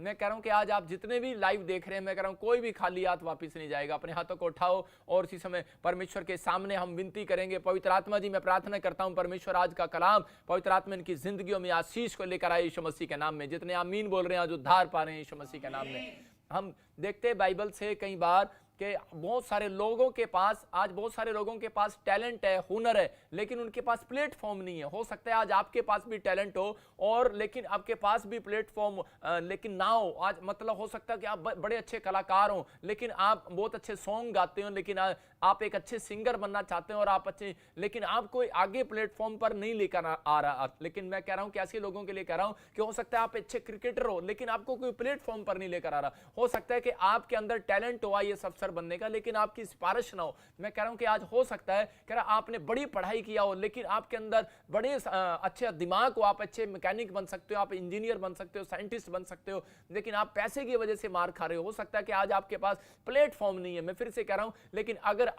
मैं कह रहा हूं कि आज आप जितने भी लाइव देख रहे हैं, मैं कह रहा हूं कोई भी खाली हाथ वापस नहीं जाएगा। अपने हाथों को उठाओ और इसी समय परमेश्वर के सामने हम विनती करेंगे। पवित्र आत्मा जी, मैं प्रार्थना करता हूं परमेश्वर आज का कलाम पवित्र आत्मा इनकी जिंदगियों में आशीष को लेकर आए यीशु मसीह के नाम में। जितने आमीन बोल रहे हैं आज उद्धार पा रहे हैं यीशु मसीह के नाम में। हम देखते हैं बाइबल से कई बार कि बहुत सारे लोगों के पास, आज बहुत सारे लोगों के पास टैलेंट है, हुनर है, लेकिन उनके पास प्लेटफॉर्म नहीं है। हो सकता है आज आपके पास भी टैलेंट हो और लेकिन आपके पास भी प्लेटफॉर्म लेकिन ना हो। आज मतलब हो सकता है कि आप बड़े अच्छे कलाकार हो, लेकिन आप बहुत अच्छे सॉन्ग गाते हो, लेकिन आप एक अच्छे सिंगर बनना चाहते हैं और आप अच्छे, लेकिन आप कोई आगे प्लेटफॉर्म पर नहीं लेकर आ रहा। लेकिन मैं कह रहा हूं कि ऐसे लोगों के लिए कह रहा हूं कि हो सकता है आप अच्छे क्रिकेटर हो, लेकिन आपको कोई प्लेटफॉर्म पर नहीं लेकर आ रहा। हो सकता है कि आपके अंदर टैलेंट हो ये अफसर बनने का, लेकिन आपकी सिफारिश ना हो। मैं कह रहा हूं कि आज हो सकता है कह रहा आपने बड़ी पढ़ाई किया हो, लेकिन आपके अंदर बड़े अच्छे दिमाग हो, आप अच्छे मैकेनिक बन सकते हो, आप इंजीनियर बन सकते हो, साइंटिस्ट बन सकते हो, लेकिन आप पैसे की वजह से मार खा रहे हो। हो सकता है कि आज आपके पास प्लेटफॉर्म नहीं है। मैं फिर से कह रहा हूं, लेकिन अगर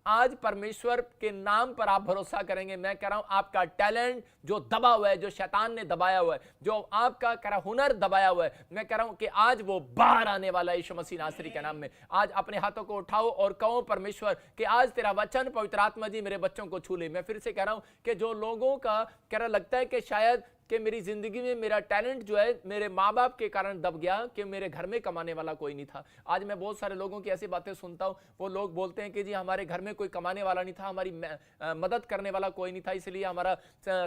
आज परमेश्वर के नाम पर आप भरोसा करेंगे, मैं कह रहा हूं आपका टैलेंट जो दबा हुआ है, जो शैतान ने दबाया हुआ है, जो आपका कह रहा हुनर दबाया हुआ है, मैं कह रहा हूं कि आज वो बाहर आने वाला है यीशु मसीह नासरी के नाम में। आज अपने हाथों को उठाओ और कहो परमेश्वर कि आज तेरा वचन पवित्र आत्मा जी मेरे बच्चों को छू ले। मैं फिर से कह रहा हूं कि जो लोगों का कह रहा लगता है कि शायद कि मेरी जिंदगी में मेरा टैलेंट जो है मेरे माँ बाप के कारण दब गया, कि मेरे घर में कमाने वाला कोई नहीं था। आज मैं बहुत सारे लोगों की ऐसी बातें सुनता हूँ, वो लोग बोलते हैं कि जी हमारे घर में कोई कमाने वाला नहीं था, हमारी मदद करने वाला कोई नहीं था, इसलिए हमारा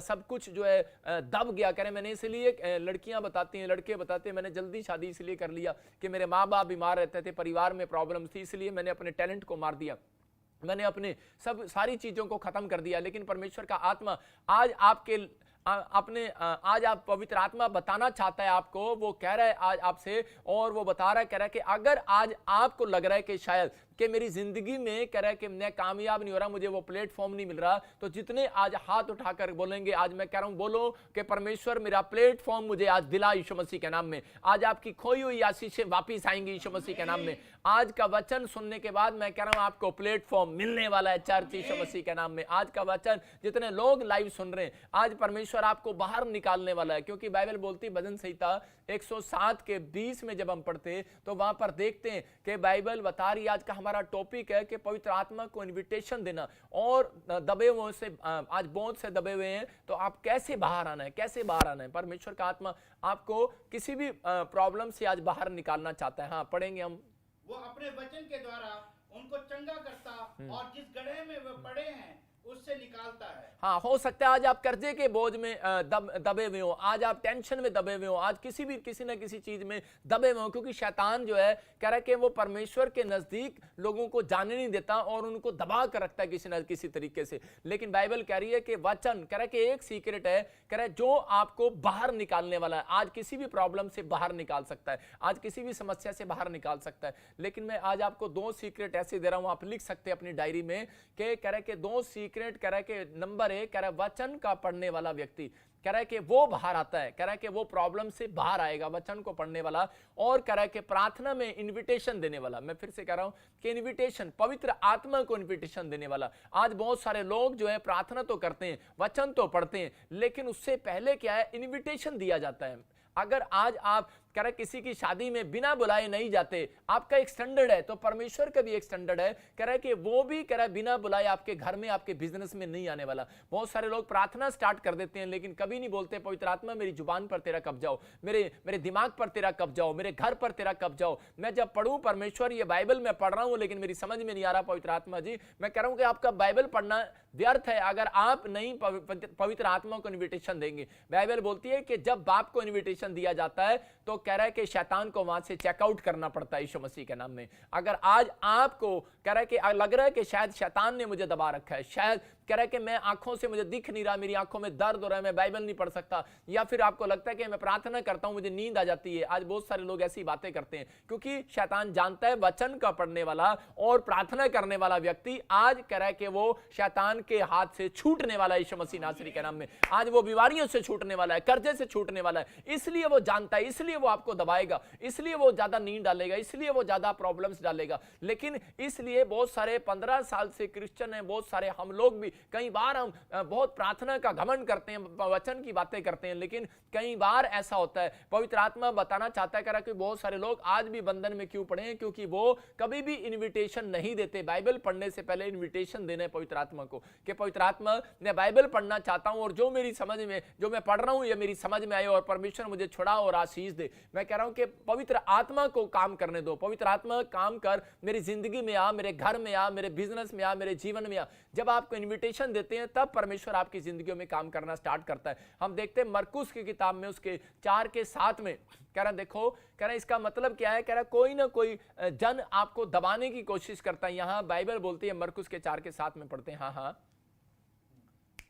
सब कुछ जो है दब गया। करें मैंने इसलिए, लड़कियां बताती हैं, लड़के बताते हैं, मैंने जल्दी शादी इसलिए कर लिया कि मेरे माँ बाप बीमार रहते थे, परिवार में प्रॉब्लम थी, इसलिए मैंने अपने टैलेंट को मार दिया, मैंने अपने सारी चीजों को खत्म कर दिया। लेकिन परमेश्वर का आत्मा आज आपके आज आप पवित्र आत्मा बताना चाहता है आपको, वो कह रहा है आज आपसे, और वो बता रहा है, कह रहा है कि अगर आज आपको लग रहा है कि शायद कि मेरी जिंदगी में कह रहा है कि मैं कामयाब नहीं हो रहा, मुझे वो प्लेटफॉर्म नहीं मिल रहा, तो जितने आज हाथ उठाकर बोलेंगे, आज मैं कह रहा हूं बोलो कि परमेश्वर मेरा प्लेटफॉर्म मुझे आज दिला यीशु मसीह के नाम में। आज आपकी खोई हुई आशीषें वापिस आएंगी यीशु मसीह के नाम में। आज का वचन सुनने के बाद मैं कह रहा हूं आपको प्लेटफॉर्म मिलने वाला है चर्च यीशु मसीह के नाम में। आज का वचन जितने लोग लाइव सुन रहे हैं, आज परमेश्वर आपको बाहर निकालने वाला है, क्योंकि बाइबल बोलती, भजन संहिता 107 के 20 में जब हम पढ़ते तो वहां पर देखते हैं कि बाइबल बता रही, आज का हमारा टॉपिक है कि पवित्र आत्मा को इनविटेशन देना। और दबे हुए से, आज बहुत से दबे हुए हैं, तो आप कैसे बाहर आना है, कैसे बाहर आना है। परमेश्वर का आत्मा आपको किसी भी प्रॉब्लम से आज बाहर निकालना चाहता है। हाँ, पढ़ेंगे हम। वो अपने वचन के द्वारा उनको चंगा करता और जिस गड्ढे में वे पड़े हैं उससे निकालता है। हाँ, हो सकता है आज आप कर्जे के बोझ में दबे हुए हो, आज आप टेंशन में दबे हुए हो, आज किसी न किसी चीज में दबे हुए हो, क्योंकि शैतान जो है कह रहा है कि वो परमेश्वर के नजदीक लोगों को जाने नहीं देता और उनको दबा कर रखता है किसी न किसी तरीके से। लेकिन बाइबल कह रही है कि वचन कह रहा है कि एक सीक्रेट है, कह रहा है जो आपको बाहर निकालने वाला है। आज किसी भी प्रॉब्लम से बाहर निकाल सकता है, आज किसी भी समस्या से बाहर निकाल सकता है। लेकिन मैं आज आपको 2 सीक्रेट ऐसे दे रहा हूं, आप लिख सकते हैं अपनी डायरी में, कि कह रहा है कि 2 सीक्रेट कह रहा है कि नंबर 1 कह रहा है वचन का पढ़ने वाला व्यक्ति, कह रहा है कि वो बाहर आता है, कह रहा है कि वो प्रॉब्लम से बाहर आएगा वचन को पढ़ने वाला। और कह रहा है कि प्रार्थना में इनविटेशन देने वाला। मैं फिर से कह रहा हूं कि इनविटेशन, पवित्र आत्मा को इनविटेशन देने वाला। आज बहुत सारे लोग जो है प्रार्थना तो करते हैं, वचन तो पढ़ते हैं, लेकिन उससे पहले क्या है, इनविटेशन दिया जाता है। अगर आज आप कह रहे किसी की शादी में बिना बुलाए नहीं जाते, आपका एक स्टैंडर्ड है, तो परमेश्वर का भी एक स्टैंडर्ड है, कह रहा है कि वो भी कह रहा है बिना बुलाए आपके घर में, आपके बिजनेस में नहीं आने वाला। बहुत सारे लोग प्रार्थना स्टार्ट कर देते हैं, लेकिन कभी नहीं बोलते पवित्र आत्मा मेरी जुबान पर तेरा कब्जा हो, मेरे दिमाग पर तेरा कब्जा हो, मेरे घर पर तेरा कब्जा हो। मैं जब पढ़ूं परमेश्वर, ये बाइबल में पढ़ रहा हूं लेकिन मेरी समझ में नहीं आ रहा पवित्र आत्मा जी, मैं कह रहा हूं कि आपका बाइबल पढ़ना व्यर्थ है अगर आप नहीं पवित्र आत्मा को इन्विटेशन देंगे। बाइबल बोलती है कि जब बाप को इन्विटेशन दिया जाता है तो कह रहा है कि शैतान को वहां से चेकआउट करना पड़ता है यीशु मसीह के नाम में। अगर आज आपको कह रहा है कि लग रहा है कि शायद शैतान ने मुझे दबा रखा है, शायद कह रहा है कि मैं आंखों से मुझे दिख नहीं रहा, मेरी आंखों में दर्द हो रहा है, मैं बाइबल नहीं पढ़ सकता, या फिर आपको लगता है कि मैं प्रार्थना करता हूं मुझे नींद आ जाती है। आज बहुत सारे लोग ऐसी बातें करते हैं, क्योंकि शैतान जानता है वचन का पढ़ने वाला और प्रार्थना करने वाला व्यक्ति आज कह रहा है कि वो शैतान के हाथ से छूटने वाला है यीशु मसीह नासरी के नाम में। आज वो बीमारियों से छूटने वाला है, कर्जे से छूटने वाला है, इसलिए वो जानता है, इसलिए वो आपको दबाएगा, इसलिए वो ज्यादा नींद डालेगा, इसलिए वो ज्यादा प्रॉब्लम्स डालेगा। लेकिन इसलिए बहुत सारे 15 साल से क्रिश्चियन है, बहुत सारे हम लोग भी कई बार हम बहुत प्रार्थना का घमंड करते हैं, वचन की बातें करते हैं, लेकिन कई बार ऐसा होता है, पवित्र आत्मा बताना चाहता है कि बहुत सारे लोग आज भी बंधन में क्यों पड़े हैं, क्योंकि वो कभी भी इनविटेशन नहीं देते। बाइबल पढ़ने से पहले इनविटेशन देना है पवित्र आत्मा को कि पवित्र आत्मा मैं बाइबल पढ़ना चाहता हूं और जो मेरी समझ में, जो मैं पढ़ रहा हूं ये मेरी समझ में आए और परमेश्वर मुझे छुड़ा और आशीष दे। मैं कह रहा हूं कि पवित्र आत्मा को काम करने दो। पवित्र आत्मा काम कर, मेरी जिंदगी में आ, मेरे घर में आ, मेरे बिजनेस में आ, मेरे जीवन में आ। जब आपको इनविटेशन देते हैं तब परमेश्वर आपकी जिंदगी में काम करना स्टार्ट करता है। हम देखते हैं मरकुस की किताब में उसके 4:7 में कह रहा, देखो कह रहा इसका मतलब क्या है, कह रहा कोई ना कोई जन आपको दबाने की कोशिश करता है। यहां बाइबल बोलती है, मरकुस के 4:7 में पढ़ते हैं, हाँ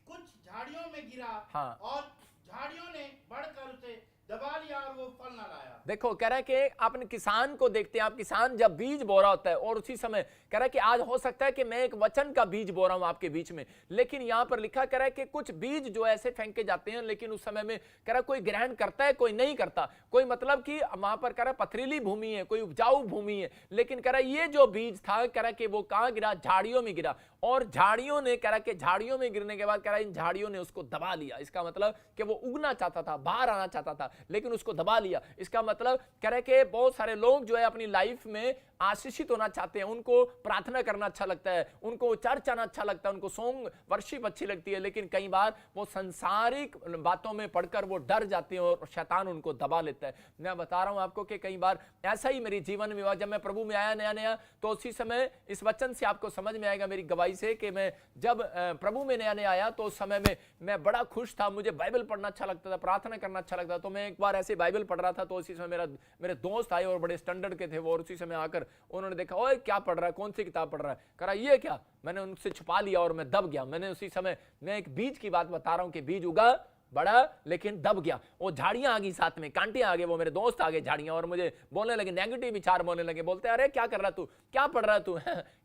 कुछ झाड़ियों में गिरा, हाँ, और झाड़ियों ने बढ़कर उसे दबा लिया और वो फल न लाया। देखो कह रहा है कि आपने किसान को देखते हैं, आप किसान जब बीज बो रहा होता है और उसी समय कह रहा है कि आज हो सकता है कि मैं एक वचन का बीज बो रहा हूं आपके बीच में, लेकिन यहां पर लिखा कह रहा है कि कुछ बीज जो ऐसे फेंके जाते हैं, लेकिन उस समय में कह रहा है कोई ग्रहण करता है, कोई नहीं करता। कोई मतलब कि वहां पर कह रहा है पथरीली भूमि है, कोई उपजाऊ भूमि है, लेकिन कह रहा है ये जो बीज था कह रहा है कि वो कहां गिरा, झाड़ियों में गिरा। और झाड़ियों ने कह रहा है कि झाड़ियों में गिरने के बाद कह रहा है इन झाड़ियों ने उसको दबा लिया। इसका मतलब कि वो उगना चाहता था, बाहर आना चाहता था, लेकिन उसको दबा लिया। इसका मतलब कह रहे कि बहुत सारे लोग जो है अपनी लाइफ में आशीषित होना चाहते हैं, उनको प्रार्थना करना अच्छा लगता है, उनको चर्च आना अच्छा लगता है, उनको सॉन्ग वर्शिप अच्छी लगती है, लेकिन कई बार वो संसारिक बातों में पढ़कर वो डर जाते हैं और शैतान उनको दबा लेता है। मैं बता रहा हूं आपको कि कई बार ऐसा ही मेरे जीवन में हुआ। जब मैं प्रभु में आया नया नया, तो उसी समय इस वचन से आपको समझ में आएगा मेरी गवाही से कि मैं जब प्रभु में नया नया आया तो उस समय में मैं बड़ा खुश था, मुझे बाइबल पढ़ना अच्छा लगता था, प्रार्थना करना अच्छा लगता था। तो मैं एक बार ऐसे बाइबल पढ़ रहा था, तो उसी समय मेरे दोस्त आए और बड़े स्टैंडर्ड के थे वो, और उसी समय आकर उन्होंने देखा, ओए क्या पढ़ रहा है, कौन सी किताब पढ़ रहा है, कह रहा ये क्या। मैंने उनसे छुपा लिया और मैं दब गया। मैंने उसी समय, मैं एक बीज की बात बता रहा हूं कि बीज उगा, बड़ा, लेकिन दब गया। वो झाड़ियां आ गई, साथ में कांटे आ गए, वो मेरे दोस्त आ गए झाड़ियां, और मुझे बोलने लगे, नेगेटिव विचार बोलने लगे, बोलते अरे क्या कर रहा तू, क्या पढ़ रहा तू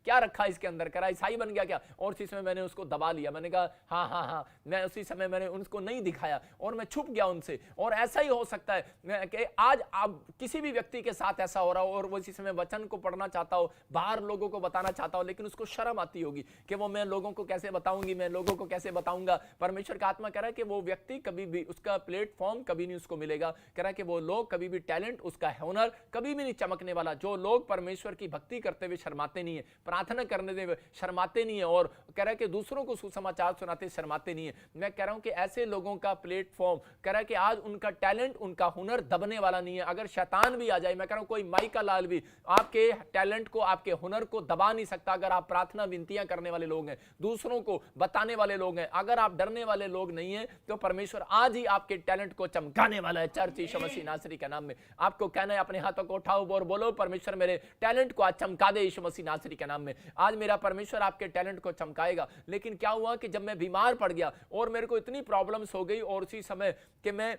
क्या रखा इसके अंदर, करा ईसाई बन गया क्या। और उसी समय मैंने उसको दबा लिया। मैंने कहा हाँ, मैं उसी समय मैंने उनको नहीं दिखाया और मैं छुप गया उनसे। और ऐसा ही हो सकता है कि आज आप किसी भी व्यक्ति के साथ ऐसा हो रहा हो और वो इसी समय वचन को पढ़ना चाहता हो, बाहर लोगों को बताना चाहता हो, लेकिन उसको शर्म आती होगी कि वो मैं लोगों को कैसे बताऊंगी, मैं लोगों को कैसे बताऊंगा। परमेश्वर का आत्मा कह रहा है कि वो व्यक्ति कभी भी, उसका प्लेटफॉर्म कभी नहीं उसको मिलेगा। कह रहा है कि वो लोग कभी भी, टैलेंट, उसका हुनर कभी भी नहीं चमकने वाला। जो लोग परमेश्वर की भक्ति करते हुए शर्माते नहीं है, प्रार्थना करने में शर्माते नहीं है, और कह रहा है कि दूसरों को सुसमाचार सुनाते शर्माते नहीं है, मैं कह रहा हूं कि ऐसे लोगों का प्लेटफॉर्म, कह रहा है कि आज उनका टैलेंट, उनका हुनर दबने वाला नहीं है। अगर शैतान भी आ जाए, मैं कह रहा हूं कोई माइका लाल भी आपके टैलेंट को, आपके हुनर को दबा नहीं सकता। अगर आप प्रार्थना विनतियां करने वाले लोग हैं, दूसरों को बताने वाले लोग हैं, अगर आप डरने वाले लोग नहीं है, तो परमेश्वर आज ही आपके टैलेंट को चमकाने वाला है। चर्च यीशु मसीह नासरी के नाम में आपको कहना है, अपने हाथों को उठाओ और बोलो, परमेश्वर मेरे टैलेंट को आज चमका दे यीशु मसीह नासरी के नाम में। आज मेरा परमेश्वर आपके टैलेंट को चमकाएगा। लेकिन क्या हुआ कि जब मैं बीमार पड़ गया और मेरे को इतनी प्रॉब्लम्स हो गई, और उसी समय कि मैं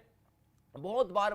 बहुत बार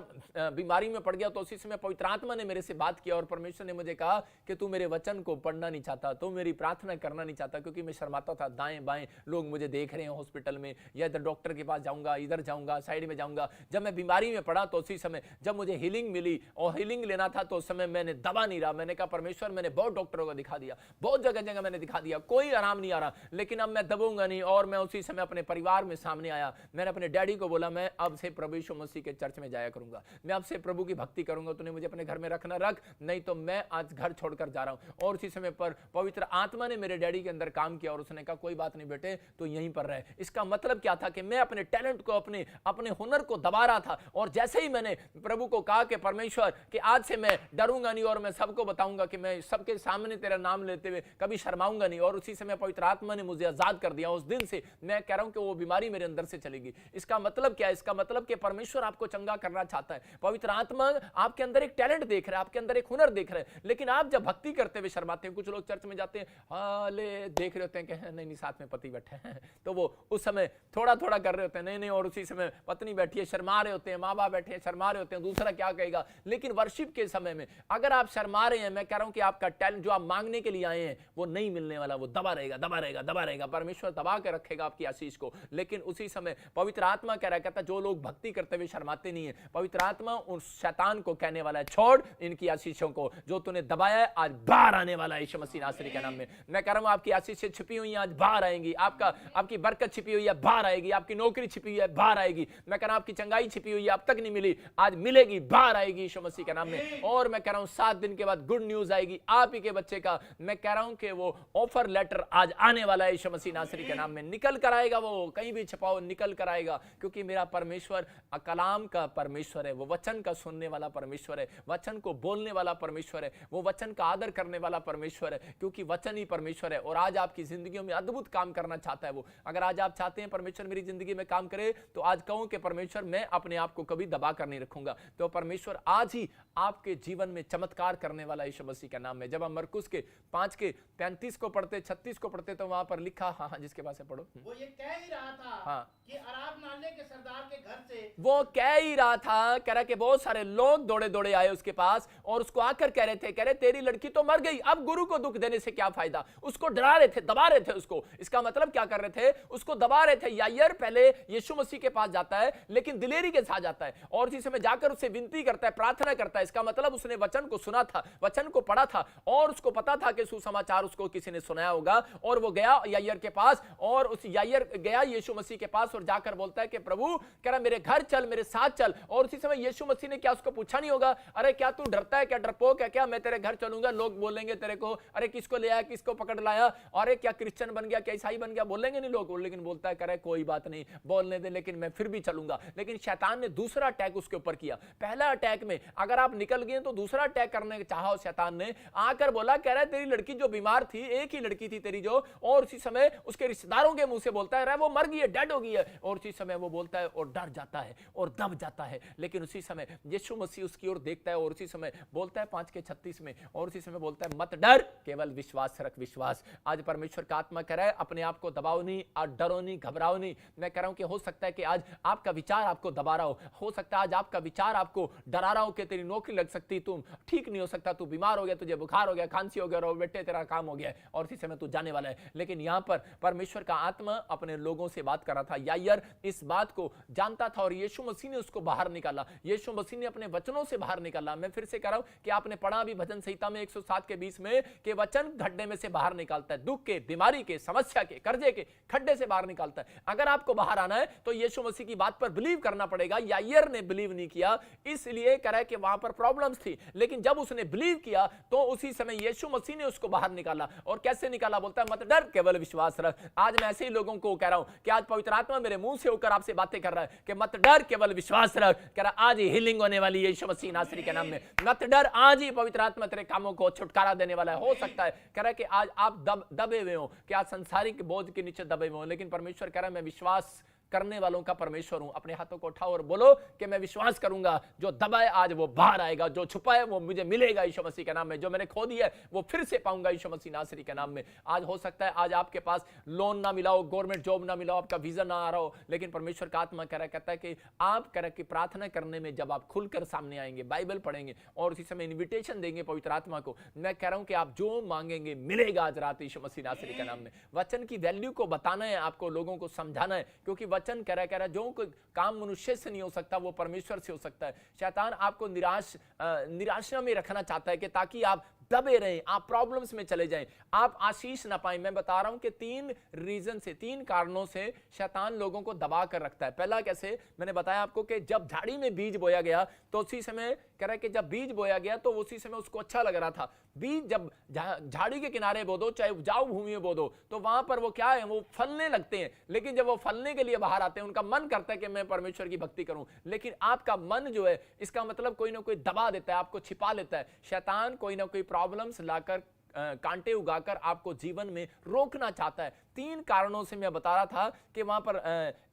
बीमारी में पड़ गया, तो उसी समय पवित्र आत्मा ने मेरे से बात किया और परमेश्वर ने मुझे कहा कि तू मेरे वचन को पढ़ना नहीं चाहता, तू मेरी प्रार्थना करना नहीं चाहता, क्योंकि मैं शर्माता था। दाएं बाएं लोग मुझे देख रहे हैं हॉस्पिटल में, या इधर डॉक्टर के पास जाऊंगा, इधर जाऊंगा, साइड में जाऊंगा। जब मैं बीमारी में पड़ा तो उसी समय जब मुझे हीलिंग मिली और हीलिंग लेना था, तो उस समय मैंने दबा नहीं रहा। मैंने कहा परमेश्वर, मैंने बहुत डॉक्टरों को दिखा दिया, बहुत जगह जगह मैंने दिखा दिया, कोई आराम नहीं आ रहा, लेकिन अब मैं दबूंगा नहीं। और मैं उसी समय अपने परिवार में सामने आया। मैंने अपने डैडी को बोला, मैं अब से प्रभु यीशु मसीह के चर्च में जाया करूंगा, मैं आपसे प्रभु की भक्ति करूंगा, तूने मुझे अपने घर में रखना रख, नहीं तो मैं आज घर छोड़कर जा रहा हूं। और उसी समय पर पवित्र आत्मा ने मेरे डैडी के अंदर काम किया और उसने कहा कोई बात नहीं बेटे, तो यहीं पर रहे। इसका मतलब क्या था कि मैं अपने टैलेंट को, अपने हुनर को दबा रहा था। और जैसे ही मैंने प्रभु को कहा कि परमेश्वर कि आज से मैं डरूंगा नहीं और मैं सबको बताऊंगा कि मैं सबके सामने तेरा नाम लेते हुए कभी शर्माऊंगा नहीं, और उसी समय पवित्र आत्मा ने मुझे आजाद कर दिया। उस दिन से मैं कह रहा हूं कि वो बीमारी मेरे अंदर से चलेगी। इसका मतलब क्या है? इसका मतलब कि परमेश्वर आपको चंगा करना चाहता है। पवित्र आत्मा आपके अंदर एक टैलेंट देख रहा है, आपके अंदर एक हुनर देख रहा है, लेकिन आप जब भक्ति करते हुए शर्माते हैं। कुछ लोग चर्च में जाते हैं, हाले देख रहे होते हैं कि नहीं साथ में पति बैठे हैं, तो वो उस समय थोड़ा थोड़ा कर रहे होते हैं, नहीं, और उसी समय पत्नी बैठी है, शर्मा रहे होते हैं, माँ बाप बैठे हैं, शर्मा रहे होते हैं, दूसरा क्या कहेगा। लेकिन वर्शिप के समय में अगर आप शर्मा रहे हैं, मैं कह रहा हूं कि आपका टैलेंट जो आप मांगने के लिए आए हैं वो नहीं मिलने वाला, वो दबा रहेगा, दबा रहेगा, दबा रहेगा। परमेश्वर दबा के रखेगा आपकी आशीष को। लेकिन उसी समय पवित्र आत्मा कह रहा, कहता जो लोग भक्ति करते हुए शर्माते चाहते नहीं है। पवित्र आत्मा उस शैतान को कहने वाला है, छोड़ इनकी आशीषों को, जो तूने दबाया है आज बाहर आने वाला है यीशु मसीह नासरी के नाम में। मैं कह रहा हूं आपकी आशीषें छिपी हुई हैं आज बाहर आएंगी, आपकी बरकत छिपी हुई है बाहर आएगी, आपकी नौकरी छिपी हुई है बाहर आएगी। मैं कह रहा हूं आपकी चंगाई छिपी हुई है अब तक नहीं मिली, आज मिलेगी, बाहर आएगी यीशु मसीह के नाम में। और मैं कह रहा हूं 7 दिन के बाद गुड न्यूज आएगी आप ही के बच्चे का। मैं कह रहा हूं कि वो ऑफर लेटर आज आने वाला है यीशु मसीह नासरी के नाम में। निकल कर आएगा, वो कहीं भी छुपाओ निकल कर आएगा, क्योंकि मेरा परमेश्वर कलाम का परमेश्वर है, वो वचन का सुनने वाला परमेश्वर है, वचन को बोलने वाला परमेश्वर है, वो वचन का आदर करने वाला परमेश्वर है, क्योंकि वचन ही परमेश्वर है। और आज आपकी जिंदगियों में अद्भुत काम करना चाहता है वो। अगर आज आप चाहते हैं परमेश्वर मेरी जिंदगी में काम करे, तो आज कहूं कि परमेश्वर मैं अपने आप को कभी दबा कर नहीं रखूंगा। तो परमेश्वर आज ही आपके जीवन में चमत्कार करने वाला यीशु मसीह का नाम है। जब हम मरकुस के 5:35 को पढ़ते, 36 को पढ़ते, तो वहां पर लिखा, हाँ जिसके पास है पढ़ो। वो ये कह ही रहा था हाँ। कि आराधनालय के सरदार के घर से, वो कह ही रहा था, कह रहा कि बहुत सारे लोग दौड़े दौड़े आए उसके पास और उसको आकर कह रहे तेरी लड़की तो मर गई, अब गुरु को दुख देने से क्या फायदा। उसको डरा रहे थे, दबा रहे थे उसको। इसका मतलब क्या कर रहे थे, उसको दबा रहे थे। यायर पहले यीशु मसीह के पास जाता है, लेकिन दिलेरी के साथ जाता है और इसी समय जाकर उससे विनती करता है, प्रार्थना करता है। इसका मतलब उसने वचन को सुना था, वचन को पढ़ा था और उसको पता था कि सुसमाचार उसको किसी ने सुनाया होगा। और वो गया यायर के पास, और उस यायर गया यीशु मसीह के पास और जाकर बोलता है कि प्रभु, कह रहा मेरे घर चल, मेरे साथ चल। और उसी समय यीशु मसीह ने क्या उसको पूछा नहीं होगा, अरे क्या तू डरता है, क्या डरपोक है क्या, मैं तेरे घर चलूंगा, लोग बोलेंगे तेरे को, अरे किसको ले आया, किसको पकड़ लाया, अरे क्या क्रिश्चियन बन गया, क्या ईसाई बन गया, बोलेंगे नहीं लोग। लेकिन बोलता है, करे कोई बात नहीं, बोलने दे, लेकिन मैं फिर भी चलूंगा। लेकिन शैतान ने दूसरा अटैक उसके ऊपर किया। पहला अटैक में अगर आप निकल गए तो दूसरा अटैक करने चाहा शैतान ने, आकर बोला, कह रहा है तेरी लड़की जो बीमार थी, एक ही लड़की थी तेरी जो, और उसी समय उसके रिश्तेदारों के मुंह से बोलता है वो मर गई है, डेड हो गई है। और उसी समय वो बोलता है और डर जाता है और दब जाता है। लेकिन उसी समय यीशु मसीह उसकी ओर देखता है और उसी समय बोलता है 5:36 में, और उसी समय बोलता है मत डर, केवल विश्वास रख, विश्वास। आज परमेश्वर का आत्मा कह रहा है अपने आप को दबाओ नहीं, आज डरो नहीं, घबराओ नहीं। मैं कह रहा हूं कि हो सकता है कि आज आपका विचार आपको दबा रहा हो सकता है आज आपका विचार आपको डरा रहा हो कि तेरी नौकरी लग सकती, तुम ठीक नहीं हो सकता, तू बीमार हो गया, तुझे बुखार हो गया, खांसी हो गया, और बेटे तेरा काम हो गया है और इसी समय तू जाने वाला है। लेकिन यहां पर परमेश्वर का आत्मा अपने लोगों से बात कर रहा था। यायर इस बात को जानता था और यीशु मसीह ने उसको बाहर निकाला, यीशु मसीह ने अपने वचनों से बाहर निकाला। मैं फिर से कह रहा हूं कि आपने पढ़ा भी भजन संहिता में 107:20 में कि वचन गड्ढे में से बाहर निकालता है, दुख के, बीमारी के, समस्या के, कर्जे के खड्डे से बाहर निकालता है। अगर आपको बाहर आना है तो यीशु मसीह की बात पर बिलीव करना पड़ेगा। यायर ने बिलीव नहीं किया, इसलिए कह रहा है कि वहां पर प्रॉब्लम्स थी, लेकिन जब उसने बिलीव किया तो उसी समय यीशु मसीह ने उसको बाहर निकाला। और कैसे निकाला, बोलता है मत डर, केवल विश्वास रख। आज मैं ऐसे ही लोगों को कह रहा हूं कि आज पवित्र आत्मा मेरे मुंह से होकर आपसे बातें कर रहा है कि मत डर, केवल विश्वास रख। कह रहा आज ही हीलिंग होने वाली है यीशु मसीह नासरी के नाम में। मत डर, आज ही पवित्र आत्मा तेरे कामों को छुटकारा देने वाला है। हो सकता है कह रहा है कि आज आप दबे हुए हो, कि आज संसारिक बोझ के नीचे दबे हुए हो, लेकिन परमेश्वर कह रहा है मैं विश्वास करने वालों का परमेश्वर हूं। अपने हाथों को उठाओ और बोलो कि मैं विश्वास करूंगा, जो दबाए आज वो बाहर आएगा, जो छुपा है वो मुझे मिलेगा यीशु मसीह के नाम में, जो मैंने खो दिया है वो फिर से पाऊंगा यीशु मसीह नासरी के नाम में। आज हो सकता है आज आपके पास लोन ना मिला हो, गवर्नमेंट जॉब ना मिला हो, आपका वीजा ना आ रहा हो, लेकिन परमेश्वर का आत्मा कहता है कि आप कह रहा कि प्रार्थना करने में जब आप खुलकर सामने आएंगे, बाइबल पढ़ेंगे और उसी समय इन्विटेशन देंगे पवित्र आत्मा को, मैं कह रहा हूं कि आप जो मांगेंगे मिलेगा आज रात यीशु मसीह नासरी के नाम में। वचन की वैल्यू को बताना है आपको, लोगों को समझाना है, क्योंकि वचन कह रहा है जो कोई काम मनुष्य से नहीं हो सकता वो परमेश्वर से हो सकता है। शैतान आपको निराशा में रखना चाहता है कि ताकि आप दबे रहें, आप प्रॉब्लम्स में चले जाएं, आप आशीष ना पाएं। मैं बता रहा हूं कि 3 रीजन से, 3 कारणों से शैतान लोगों को दबा कर रखता है। पहला कैसे, मैंने बताया आपको कि जब झाड़ी में बीज बोया गया तो उसी समय कह रहा है कि जब बीज बोया गया तो उसी समय उसको अच्छा लग रहा था। बीज जब झाड़ी के किनारे बो दो, चाहे उपजाऊ भूमि में बो दो, तो वहां पर वो क्या है, वो फलने लगते हैं। लेकिन जब वो फलने के लिए बाहर आते हैं, उनका मन करता है कि मैं परमेश्वर की भक्ति करूं, लेकिन आपका मन जो है, इसका मतलब कोई ना कोई दबा देता है, आपको छिपा लेता है। शैतान कोई ना कोई प्रॉब्लम्स लाकर, कांटे उगाकर आपको जीवन में रोकना चाहता है। 3 कारणों से मैं बता रहा था कि वहां पर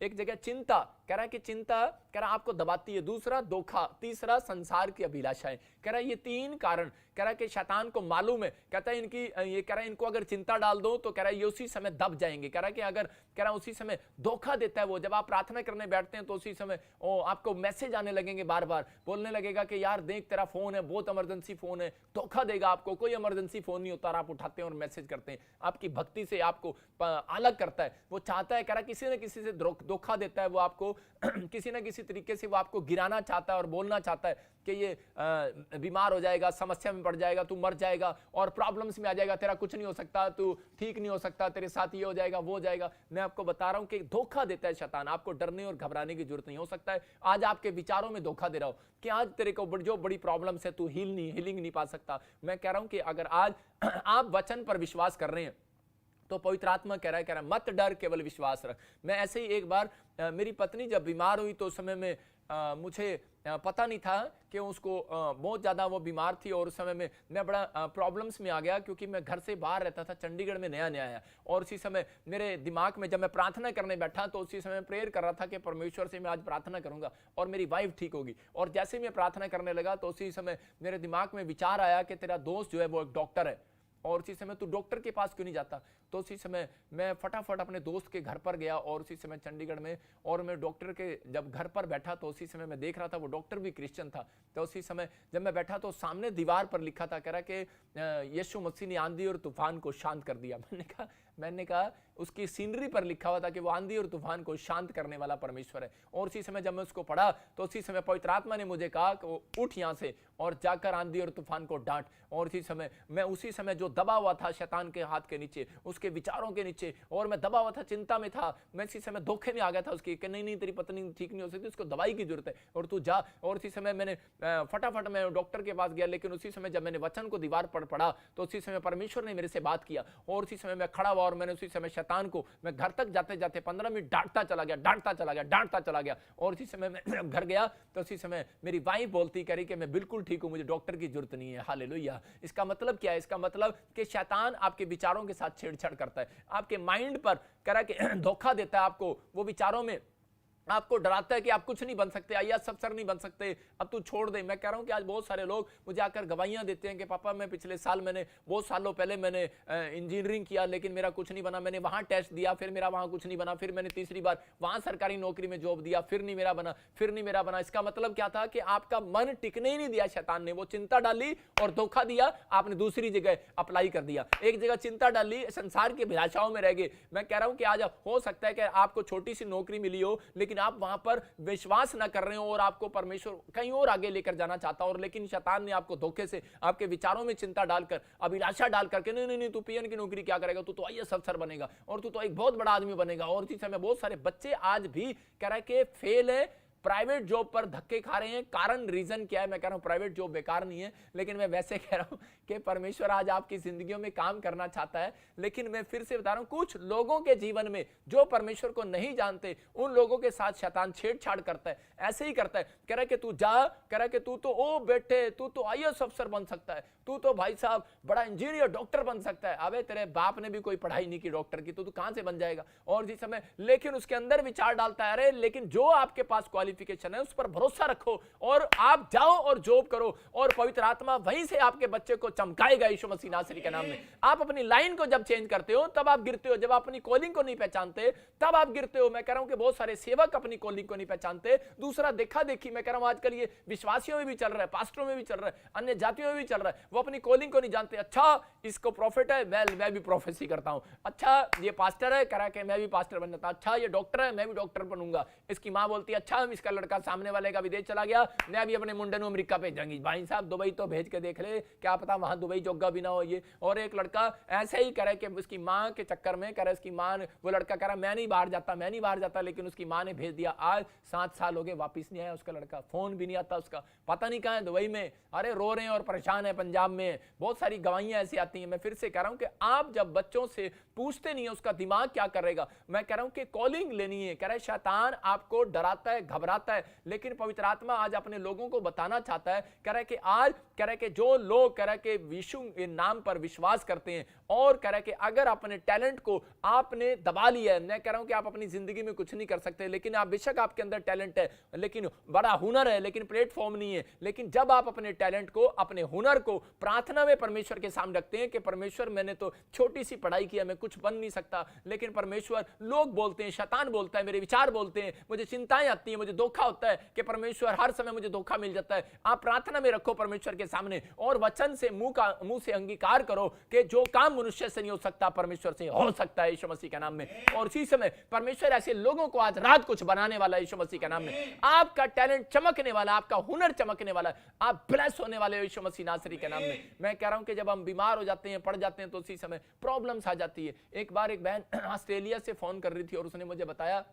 एक जगह चिंता, कह रहा है कि चिंता कह रहा आपको दबाती है, दूसरा धोखा, तीसरा संसार की अभिलाषाएं। कह रहा है ये 3 कारण, कह रहा है कि शैतान को मालूम है, कहता है इनकी ये कह रहा है इनको अगर चिंता डाल दो तो कह रहा है ये उसी समय दब जाएंगे। कह रहा है कि अगर कह रहा है उसी समय धोखा देता है वो, जब आप प्रार्थना करने बैठते हैं तो उसी समय आपको मैसेज आने लगेंगे, बार बार बोलने लगेगा कि यार देख तेरा फोन है, बहुत इमरजेंसी फोन है। धोखा देगा आपको, कोई इमरजेंसी फोन नहीं होता, आप उठाते हैं और मैसेज करते हैं। आपकी भक्ति से आपको अलग करता है। वो चाहता है, कह रहा किसी न किसी से धोखा देता है, वो आपको किसी न किसी तरीके से वो आपको गिराना चाहता है और बोलना चाहता है कि ये बीमार हो जाएगा, समस्या में पड़ जाएगा, तू मर जाएगा और प्रॉब्लम्स में आ जाएगा, तेरा कुछ नहीं हो सकता, तू ठीक नहीं हो सकता, तेरे साथ ये हो जाएगा, वो हो जाएगा। मैं आपको बता रहा हूं कि धोखा देता है शैतान। आपको डरने और घबराने की जरूरत नहीं। हो सकता है आज आपके विचारों में धोखा दे रहा हो कि आज तेरे को जो बड़ी प्रॉब्लम्स है तू हीलिंग नहीं पा सकता। मैं कह रहा हूं कि अगर आज आप वचन पर विश्वास कर रहे हैं तो पवित्र आत्मा कह रहा है मत डर, केवल विश्वास रख। मैं ऐसे ही एक बार मेरी पत्नी जब बीमार हुई तो उस समय में मुझे पता नहीं था कि उसको बहुत ज़्यादा वो बीमार थी और उस समय में मैं बड़ा प्रॉब्लम्स में आ गया, क्योंकि मैं घर से बाहर रहता था, चंडीगढ़ में नया आया और उसी समय मेरे दिमाग में जब मैं प्रार्थना करने बैठा तो उसी समय प्रेयर कर रहा था कि परमेश्वर से मैं आज प्रार्थना करूंगा और मेरी वाइफ ठीक होगी। और जैसे ही मैं प्रार्थना करने लगा तो उसी समय मेरे दिमाग में विचार आया कि तेरा दोस्त जो है वो एक डॉक्टर है और उसी समय तू डॉक्टर के पास क्यों नहीं जाता। तो उसी समय मैं फटाफट अपने दोस्त के घर पर गया और उसी समय चंडीगढ़ में, और मैं डॉक्टर के जब घर पर बैठा तो उसी समय मैं देख रहा था वो डॉक्टर भी क्रिश्चियन था। तो उसी समय जब मैं बैठा तो सामने दीवार पर लिखा था, कह रहा कि यीशु मसीह ने आंधी और तूफान को शांत कर दिया। मैंने कहा उसकी सीनरी पर लिखा हुआ था कि वो आंधी और तूफान को शांत करने वाला परमेश्वर है। और उसी समय जब मैं उसको पढ़ा तो उसी समय पवित्र आत्मा ने मुझे कहा कि वो उठ यहाँ से और जाकर आंधी और तूफान को डांट। और उसी समय जो दबा हुआ था शैतान के हाथ के नीचे, उसके विचारों के नीचे, और मैं दबा हुआ था, चिंता में था, मैं इसी समय धोखे में आ गया था उसकी कि नहीं तेरी पत्नी ठीक नहीं हो सकती, उसको दवाई की जरूरत है और तू जा। और उसी समय मैंने फटाफट मैं डॉक्टर के पास गया, लेकिन उसी समय जब मैंने वचन को दीवार पर पढ़ा तो उसी समय परमेश्वर ने मेरे से बात किया और उसी समय मैं खड़ा हुआ और मैंने उसी समय शैतान को मैं घर तक जाते जाते 15 मिनट डांटता चला गया। और उसी समय मैं घर गया तो उसी समय मेरी वाइफ बोलती करी कि मैं बिल्कुल ठीक हूं, मुझे डॉक्टर की जरूरत नहीं है। हालेलुया। इसका मतलब क्या है? इसका मतलब कि शैतान आपके विचारों के साथ छेड़छाड़ करता है, आपके माइंड पर कह रहा कि धोखा देता है आपको, वो विचारों में आपको डराता है कि आप कुछ नहीं बन सकते, आईएएस अफसर नहीं बन सकते, अब तू छोड़ दे। मैं कह रहा हूं कि आज बहुत सारे लोग मुझे आकर गवाहियां देते हैं कि पापा मैं पिछले साल बहुत सालों पहले मैंने इंजीनियरिंग किया लेकिन मेरा कुछ नहीं बना, मैंने वहां टेस्ट दिया फिर मेरा वहां कुछ नहीं बना, फिर मैंने तीसरी बार वहां सरकारी नौकरी में जॉब दिया फिर नहीं मेरा बना। इसका मतलब क्या था कि आपका मन टिकने ही नहीं दिया शैतान ने, वो चिंता डाली और धोखा दिया, आपने दूसरी जगह अप्लाई कर दिया। एक जगह चिंता डाली, संसार की अभिलाषाओं में रह गए। मैं कह रहा हूं कि आज हो सकता है कि आपको छोटी सी नौकरी मिली हो लेकिन आप वहां पर विश्वास ना कर रहे हो और आपको परमेश्वर कहीं और आगे लेकर जाना चाहता और लेकिन शैतान ने आपको धोखे से आपके विचारों में चिंता डालकर, अभिलाषा डालकर के नहीं तू पीएन की नौकरी क्या करेगा, तू तो आईएएस अफसर बनेगा और तू तो एक बहुत बड़ा आदमी बनेगा। और इसी समय बहुत सारे बच्चे आज भी कह रहे कि फेल है, प्राइवेट जॉब पर धक्के खा रहे हैं। कारण रीजन क्या है? मैं कह रहा हूं प्राइवेट जॉब बेकार नहीं है, लेकिन मैं वैसे कह रहा हूं कि परमेश्वर आज आपकी जिंदगियों में काम करना चाहता है। लेकिन मैं फिर से बता रहा हूं, कुछ लोगों के जीवन में जो परमेश्वर को नहीं जानते उन लोगों के साथ शैतान छेड़छाड़ करता है, ऐसे ही करता है। कह रहा कि तू जा, कह रहा कि तू तो ओ बेटे तू तो आईएएस अफसर बन सकता है, तू तो भाई साहब बड़ा इंजीनियर डॉक्टर बन सकता है। अबे तेरे बाप ने भी कोई पढ़ाई नहीं की डॉक्टर की, तो तू कहां से बन जाएगा? और जिस समय लेकिन उसके अंदर विचार डालता है, अरे लेकिन जो आपके पास क्वालिफिकेशन है उस पर भरोसा रखो और आप जाओ और जॉब करो और पवित्र आत्मा वहीं से आपके बच्चे को चमकाएगा यीशु मसीह नासरी के नाम में। आप अपनी लाइन को जब चेंज करते हो तब आप गिरते हो, जब आप अपनी कॉलिंग को नहीं पहचानते तब आप गिरते हो। मैं कह रहा हूं कि बहुत सारे सेवक अपनी कॉलिंग को नहीं पहचानते, दूसरा देखा देखी। मैं कह रहा हूं आजकल ये विश्वासियों में भी चल रहा है, पास्टरों में भी चल रहा है, अन्य जातियों में भी चल रहा है। वो अपनी कॉलिंग को नहीं जानते। अच्छा इसको प्रॉफिट है, मैं भी प्रोफेसी करता हूं। अच्छा ये पास्टर है, कह के मैं भी पास्टर बन जाता। अच्छा ये डॉक्टर है, मैं भी डॉक्टर बनूंगा। इसकी मां बोलती है अच्छा इसका लड़का सामने वाले का विदेश चला गया, मैं भी अपने मुंडे अमेरिका भेजांगी। भाई साहब दुबई तो भेज के देख ले, क्या पता वहां दुबई जोगा भी ना हो ये। और एक लड़का ऐसे ही करे कि उसकी मां के चक्कर में करे, उसकी मां वो लड़का कह रहा मैं नहीं बाहर जाता, लेकिन उसकी मां ने भेज दिया। आज 7 साल हो गए वापिस नहीं आया उसका लड़का, फोन भी नहीं आता उसका, पता नहीं कहां है, दुबई में। अरे रो रहे हैं और परेशान है, पंजाब में बहुत सारी गवाहियां ऐसी आती हैं। मैं फिर से कह रहा हूं कि आप जब बच्चों से पूछते नहीं है उसका दिमाग क्या करेगा। मैं कह रहा हूं कि कॉलिंग लेनी है। कह रहा है शैतान आपको डराता है, घबराता है, लेकिन पवित्र आत्मा आज अपने लोगों को बताना चाहता है। कह रहा है कि आज कह रहा है कि जो लोग कह रहा है कि यीशु के नाम पर विश्वास करते हैं और कह रहा है कि अगर अपने टैलेंट को आपने दबा लिया है, मैं कह रहा हूं कि आप अपनी जिंदगी में कुछ नहीं कर सकते, लेकिन आप बेशक आपके अंदर टैलेंट है, लेकिन बड़ा हुनर है, लेकिन प्लेटफॉर्म नहीं है। लेकिन जब आप अपने टैलेंट को, अपने हुनर को प्रार्थना में परमेश्वर के सामने रखते हैं कि परमेश्वर मैंने तो छोटी सी पढ़ाई किया, मैं कुछ बन नहीं सकता, लेकिन परमेश्वर लोग बोलते हैं, शैतान बोलता है, मेरे विचार बोलते हैं, मुझे चिंताएं आती हैं, मुझे मुझे धोखा होता है कि परमेश्वर हर समय मुझे धोखा मिल जाता है, आप प्रार्थना में रखो परमेश्वर के सामने और वचन से मुंह से अंगीकार करो कि जो काम मनुष्य से नहीं हो सकता परमेश्वर से हो सकता है यीशु मसीह के नाम में। और उसी समय परमेश्वर ऐसे लोगों को आज रात कुछ बनाने वाला है यीशु मसीह के नाम में। आपका टैलेंट चमकने वाला, आपका हुनर चमकने वाला, आप ब्लेस होने वाले हो यीशु मसीह नासरी के नाम में। मैं कह रहा हूं कि जब हम बीमार हो जाते हैं, पड़ जाते हैं, तो उसी समय प्रॉब्लम्स आ जाती है। एक बार एक बहन ऑस्ट्रेलिया से फोन कर रही थी और उसने मुझे बताया,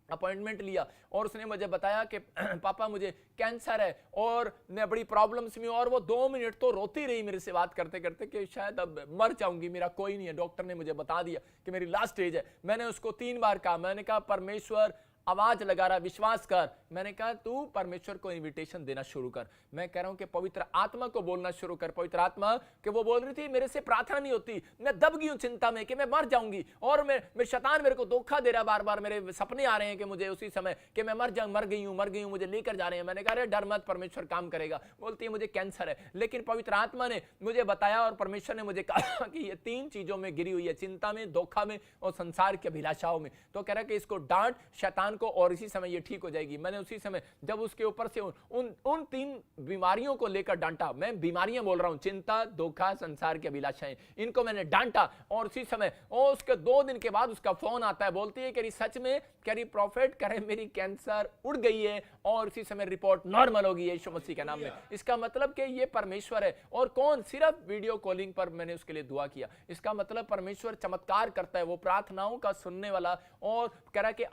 अपॉइंटमेंट लिया और उसने मुझे बताया कि पापा मुझे कैंसर है और मैं बड़ी प्रॉब्लम्स में हूं। और वो 2 मिनट तो रोती रही मेरे से बात करते करते कि शायद अब मर जाऊंगी, मेरा कोई नहीं है, डॉक्टर ने मुझे बता दिया कि मेरी लास्ट स्टेज है। मैंने उसको 3 बार कहा, मैंने कहा परमेश्वर आवाज लगा रहा, विश्वास कर। मैंने कहा तू परमेश्वर को इनविटेशन देना शुरू कर। मैं कह रहा हूं कि पवित्र आत्मा को बोलना शुरू कर। पवित्र आत्मा कि वो बोल रही थी मेरे से प्रार्थना नहीं होती, मैं दब गई हूं चिंता में कि मैं मर जाऊंगी और मेरे शैतान मेरे को धोखा दे रहा, बार बार मेरे सपने आ रहे हैं कि मुझे उसी समय कि मैं मर गई हूं, मुझे लेकर जा रहे हैं। मैंने कहा अरे डर मत, परमेश्वर काम करेगा। बोलती है मुझे कैंसर है, लेकिन पवित्र आत्मा ने मुझे बताया और परमेश्वर ने मुझे कहा कि ये 3 चीजों में गिरी हुई है, चिंता में, धोखा में और संसार की अभिलाषाओं में। तो कह रहा कि इसको डांट शैतान को और इसी समय ये ठीक हो जाएगी। मैंने उसी समय जब उसके ऊपर से उन 3 बीमारियों को लेकर डांटा, मैं बीमारियां बोल रहा हूं, चिंता, धोखा, संसार की अभिलाषाएं, इनको मैंने डांटा। और उसी समय और उसके 2 दिन के बाद उसका फोन आता है, बोलती है कि सच में कह रही प्रॉफिट करे मेरी कैंसर उड़ गई है और इसी समय रिपोर्ट नॉर्मल हो गई है यीशु मसीह के नाम में। इसका मतलब कि ये परमेश्वर है। और कौन? सिर्फ वीडियो कॉलिंग पर मैंने उसके लिए दुआ किया। इसका मतलब परमेश्वर चमत्कार करता है, वो प्रार्थनाओं का सुनने वाला और कह रहा कि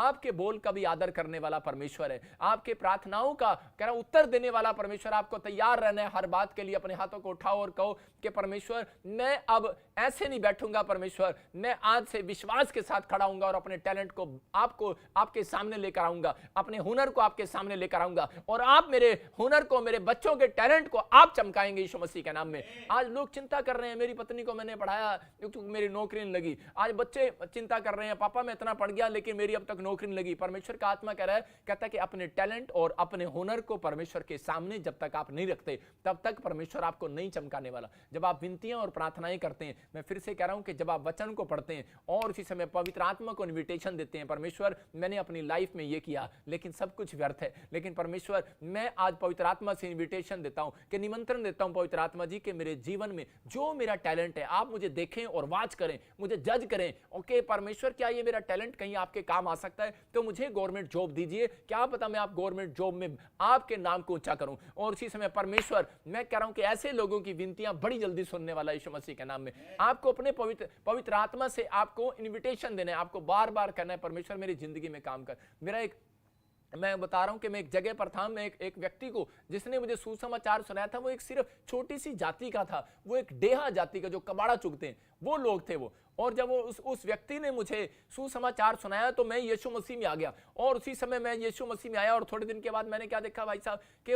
आपके बोल का भी आदर करने वाला परमेश्वर है, आपके प्रार्थनाओं का कह रहा उत्तर देने वाला परमेश्वर। आपको तैयार रहना है हर बात के लिए। अपने हाथों को उठाओ और कहो कि परमेश्वर मैं अब ऐसे नहीं बैठूंगा, परमेश्वर मैं आज से विश्वास के साथ खड़ा हूंगा और अपने टैलेंट को आपके सामने लेकर आऊंगा, अपने हुनर को आपके सामने लेकर आऊंगा और आप मेरे हुनर को, मेरे बच्चों के टैलेंट को आप चमकाएंगे यीशु मसीह के नाम में। आज लोग चिंता कर रहे हैं, मेरी पत्नी को मैंने पढ़ाया क्योंकि मेरी नौकरी नहीं लगी। आज बच्चे चिंता कर रहे हैं, पापा मैं इतना पढ़ गया लेकिन मेरी अब तक नौकरी नहीं लगी। परमेश्वर का आत्मा कह रहा है, कहता है कि अपने टैलेंट और अपने हुनर को परमेश्वर के सामने जब तक आप नहीं रखते तब तक परमेश्वर आपको नहीं चमकाने वाला। जब आप विनतियां और प्रार्थनाएं करते हैं, मैं फिर से कह रहा हूं कि जब आप वचन को पढ़ते हैं और इसी समय पवित्र आत्मा को इनविटेशन देते हैं, परमेश्वर मैंने अपनी लाइफ में ये किया लेकिन सब कुछ व्यर्थ है, लेकिन परमेश्वर मैं आज पवित्र आत्मा से इनविटेशन देता हूं कि निमंत्रण देता हूं पवित्र आत्मा जी के मेरे जीवन में जो मेरा टैलेंट है आप मुझे देखें और वाच करें, मुझे जज करें। ओके परमेश्वर क्या ये मेरा टैलेंट कहीं आपके काम आ सकता है तो मुझे गवर्नमेंट जॉब दीजिए, क्या पता मैं आप गवर्नमेंट जॉब में आपके नाम को ऊंचा करूं। और इसी समय परमेश्वर मैं कह रहा हूं कि ऐसे लोगों की विनतियां बड़ी जल्दी सुनने वाला यीशु मसीह के नाम में। आपको अपने पवित्र आत्मा से आपको इनविटेशन देना है, आपको बार बार करना है परमेश्वर मेरी जिंदगी में काम कर। मैं बता रहा हूं कि मैं एक जगह पर था, मैं एक व्यक्ति को जिसने मुझे सुसमाचार सुनाया था, वो एक सिर्फ छोटी सी जाति का था, वो एक डेहा जाति का जो कबाड़ा चुगते हैं वो लोग थे वो। और जब वो उस व्यक्ति ने मुझे सुसमाचार सुनाया तो मैं यीशु मसीह में आ गया और उसी समय मैं यीशु मसीह में आया और थोड़े दिन के बाद मैंने क्या देखा भाई साहब कि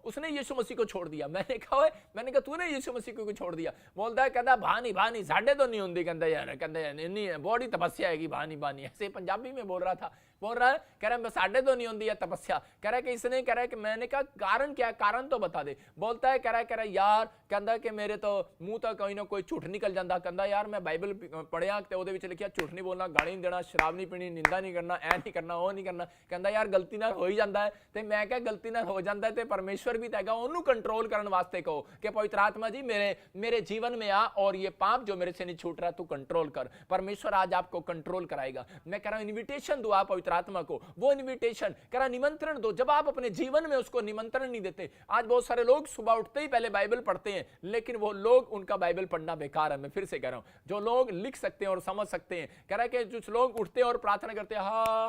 उसने यीशु मसीह को छोड़ दिया। मैंने कहा तूने यीशु मसीह को छोड़ दिया? बोलता है कहता भानी साढ़े तो नहीं होंगी, कहता यार नहीं बड़ी तपस्या है भानी ऐसे पंजाबी में बोल रहा है कह रहा है साढ़े तो नहीं होंगी तपस्या। कह रहा है कि इसने कह रहा है कि मैंने कहा कारण क्या है, कारण तो बता दे। बोलता है कह रहा है यार कहता कि मेरे तो मुंह तो कोई ना कोई झूठ निकल जाता। कहता यार मैं बाइबल पढ़िया ते ਉਹਦੇ ਵਿੱਚ ਲਿਖਿਆ झूठ नहीं बोलना, गाली नहीं देना, शराब नहीं पीनी, निंदा नहीं करना, ऐ नहीं करना, वो नहीं करना। कहता यार गलती नाल हो ही जाता है। ते मैं क्या गलती नाल हो जाता है ते परमेश्वर भी हैगा ਉਹਨੂੰ कंट्रोल करने वास्ते कहो कि पवित्र आत्मा जी मेरे जीवन में आ और ये पाप जो मेरे से नहीं छूट रहा तू कंट्रोल कर। परमेश्वर आज आपको कंट्रोल कराएगा। मैं कह रहा हूं इन्विटेशन दो आप पवित्र आत्मा को, वो इन्विटेशन कह रहा निमंत्रण दो। जब आप अपने जीवन में उसको निमंत्रण नहीं देते, आज बहुत सारे लोग सुबह उठते ही पहले बाइबल पढ़ते हैं लेकिन वो लोग उनका बाइबल पढ़ना बेकार है। मैं फिर से कह रहा हूं जो लोग लिख सकते हैं और समझ सकते हैं, कह रहा है कि जो लोग उठते हैं और प्रार्थना करते हैं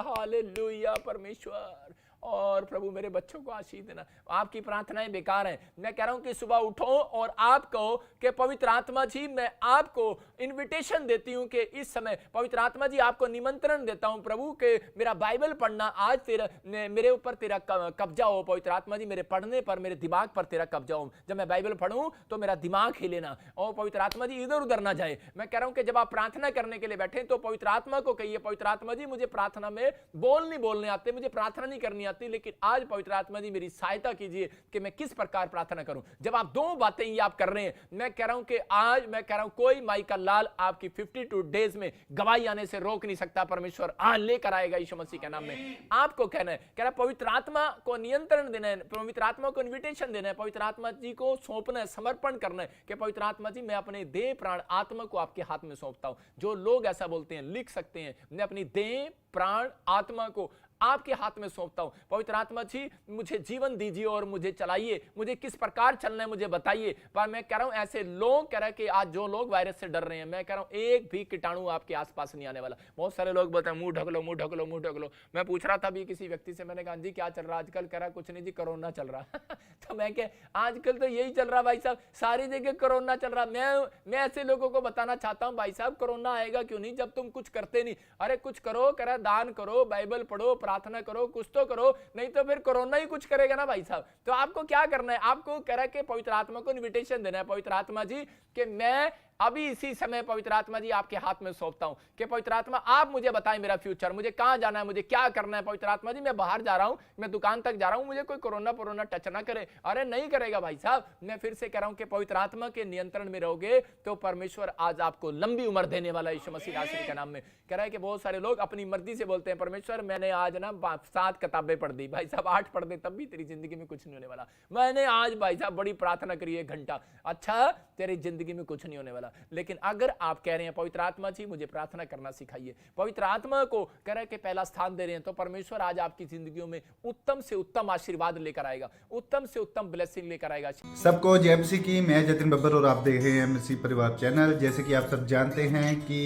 हालेलुया परमेश्वर और प्रभु मेरे बच्चों को आशीष देना, आपकी प्रार्थनाएं बेकार हैं। मैं कह रहा हूं कि सुबह उठो और आप कहो कि पवित्र आत्मा जी मैं आपको इनविटेशन देती हूं कि इस समय पवित्र आत्मा जी आपको निमंत्रण देता हूं प्रभु के मेरा बाइबल पढ़ना आज मेरे ऊपर तेरा कब्जा हो। पवित्र आत्मा जी मेरे पढ़ने पर मेरे दिमाग पर तेरा कब्जा हो। जब मैं बाइबल पढ़ूं तो मेरा दिमाग हिले ना और पवित्र आत्मा जी इधर उधर ना जाए। मैं कह रहा हूं कि जब आप प्रार्थना करने के लिए बैठे तो पवित्र आत्मा को कहिए पवित्र आत्मा जी मुझे प्रार्थना में बोलने आते, मुझे प्रार्थना नहीं करनी आती, लेकिन आज पवित्र आत्मा जी मेरी सहायता कीजिए कि मैं किस प्रकार प्रार्थना करूं। जब आप दो बातें ये आप कर रहे हैं, मैं कह रहा हूं कि आज मैं कह रहा हूं कोई माई का लाल आपकी 52 डेज में गवाही आने से रोक नहीं सकता। परमेश्वर आज लेकर आएगा यीशु मसीह के नाम में। आपको कहना है, कह रहा पवित्र आत्मा को नियंत्रण देना है, पवित्र आत्मा को इन्विटेशन देना है, पवित्र आत्मा जी को सौंपना है, समर्पण करना है कि पवित्र आत्मा जी मैं अपने देह प्राण आत्मा को आपके हाथ में सौंपता हूं। जो लोग ऐसा बोलते हैं लिख सकते हैं, मैं अपनी देह प्राण आत्मा को आपके हाथ में सौंपता हूं। पवित्र आत्मा जी मुझे जीवन दीजिए और मुझे चलाइए, मुझे किस प्रकार चलना है मुझे बताइए। पर मैं कह रहा हूं ऐसे लोग कह रहे हैं कि आज जो लोग वायरस से डर रहे हैं, मैं कह रहा हूं एक भी कीटाणु आपके आसपास नहीं आने वाला। बहुत सारे लोग बोलते हैं मुंह ढक लो, मुंह ढक लो, मुंह ढक लो। मैं पूछ रहा था अभी किसी व्यक्ति से, मैंने कहा जी क्या चल रहा है आजकल? कह रहा कुछ नहीं जी, कोरोना चल रहा तो मैं कह आजकल तो यही चल रहा भाई साहब, सारी जगह कोरोना चल रहा। मैं ऐसे लोगों को बताना चाहता हूं भाई साहब कोरोना आएगा क्यों नहीं जब तुम कुछ करते नहीं। अरे कुछ करो, कह रहा दान करो, बाइबल पढ़ो, प्रार्थना करो, कुछ तो करो, नहीं तो फिर कोरोना ही कुछ करेगा ना भाई साहब। तो आपको क्या करना है? आपको कह रहा है कि पवित्र आत्मा को इन्विटेशन देना है, पवित्र आत्मा जी कि मैं अभी इसी समय पवित्र आत्मा जी आपके हाथ में सौंपता हूं कि पवित्र आत्मा आप मुझे बताएं मेरा फ्यूचर, मुझे कहां जाना है, मुझे क्या करना है। पवित्र आत्मा जी मैं बाहर जा रहा हूं, मैं दुकान तक जा रहा हूं, मुझे कोई कोरोना टच ना करे। अरे नहीं करेगा भाई साहब। मैं फिर से कह रहा हूं कि पवित्र आत्मा के नियंत्रण में रहोगे तो परमेश्वर आज आपको लंबी उम्र देने वाला यीशु मसीह नासरी के नाम में। कह रहा है कि बहुत सारे लोग अपनी मर्जी से बोलते हैं परमेश्वर मैंने आज ना 7 किताबें पढ़ दी। भाई साहब 8 पढ़ दे तब भी तेरी जिंदगी में कुछ नहीं होने वाला। मैंने आज भाई साहब बड़ी प्रार्थना करी 1 घंटा, अच्छा तेरी जिंदगी में कुछ नहीं होने वाला। लेकिन अगर आप कह रहे हैं पवित्र आत्मा जी मुझे प्रार्थना करना सिखाइए, पवित्र आत्मा को कह रहे हैं कि पहला स्थान दे रहे हैं, तो परमेश्वर आज आपकी जिंदगियों में उत्तम से उत्तम आशीर्वाद लेकर आएगा, उत्तम से उत्तम ब्लेसिंग लेकर आएगा। सबको जय मसीह की। मैं जतिन बब्बर और आप देख रहे हैं मसीह परिवार चैनल। जैसे कि आप सब जानते हैं कि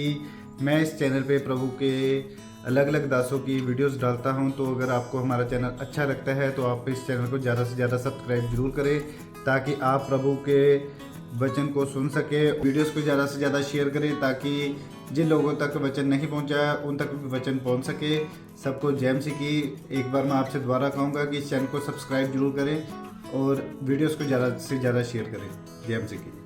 मैं इस चैनल पे प्रभु के अलग अलग दासों की वीडियोस डालता हूं, तो अगर आपको हमारा चैनल अच्छा लगता है तो आप इस चैनल को ज़्यादा से ज़्यादा सब्सक्राइब जरूर करें ताकि आप प्रभु के वचन को सुन सके। वीडियोस को ज़्यादा से ज़्यादा शेयर करें ताकि जिन लोगों तक वचन नहीं पहुंचा उन तक भी वचन पहुंच सके। सबको जय मसीह की। एक बार मैं आपसे दोबारा कहूँगा कि इस चैनल को सब्सक्राइब जरूर करें और वीडियोस को ज़्यादा से ज़्यादा शेयर करें। जय मसीह की।